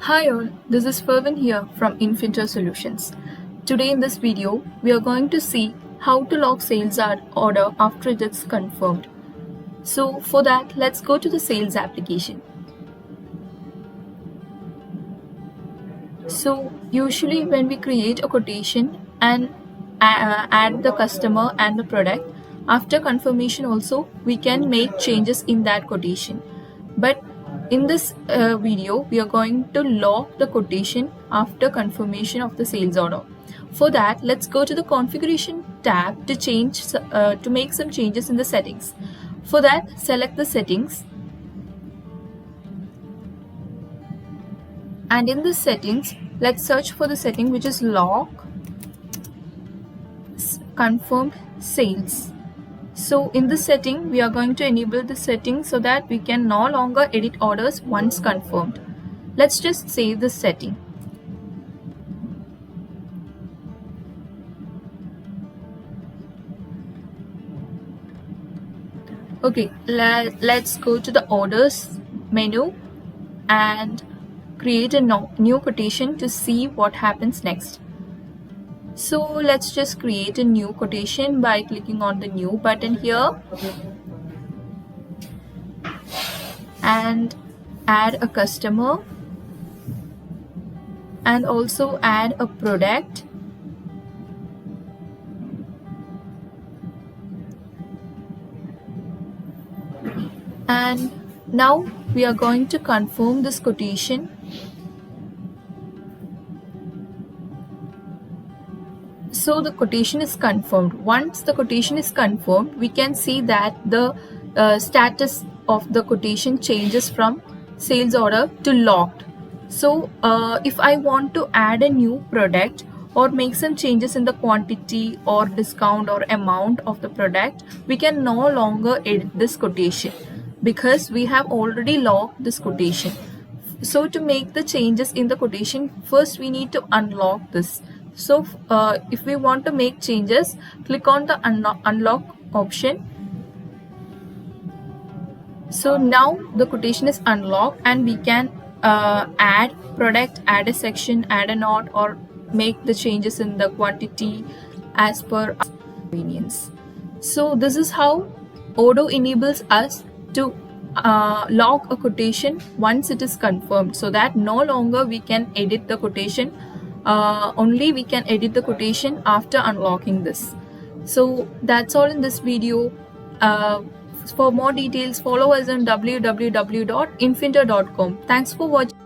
Hi all, this is Fervin here from Infintor Solutions. Today in this video, we are going to see how to log sales order after it is confirmed. So for that, let's go to the sales application. So usually when we create a quotation and add the customer and the product, after confirmation also, we can make changes in that quotation. But in this video, we are going to log the quotation after confirmation of the sales order. For that, let's go to the configuration tab to make some changes in the settings. For that, select the settings. And in the settings, let's search for the setting which is log confirmed sales. So in this setting, we are going to enable the setting so that we can no longer edit orders once confirmed. Let's just save this setting. Okay, let's go to the orders menu and create a new quotation to see what happens next. So let's just create a new quotation by clicking on the new button here and add a customer and also add a product and now we are going to confirm this quotation. So the quotation is confirmed. Once the quotation is confirmed, we can see that the status of the quotation changes from sales order to locked. So if I want to add a new product or make some changes in the quantity or discount or amount of the product, we can no longer edit this quotation because we have already logged this quotation. So to make the changes in the quotation, first we need to unlock this. So if we want to make changes, click on the unlock option. So now the quotation is unlocked and we can add product, add a section, add a note, or make the changes in the quantity as per our convenience. So this is how Odoo enables us to log a quotation once it is confirmed, so that no longer we can edit the quotation. Only we can edit the quotation after unlocking this. So that's all in this video. For more details, follow us on www.infintor.com. Thanks for watching.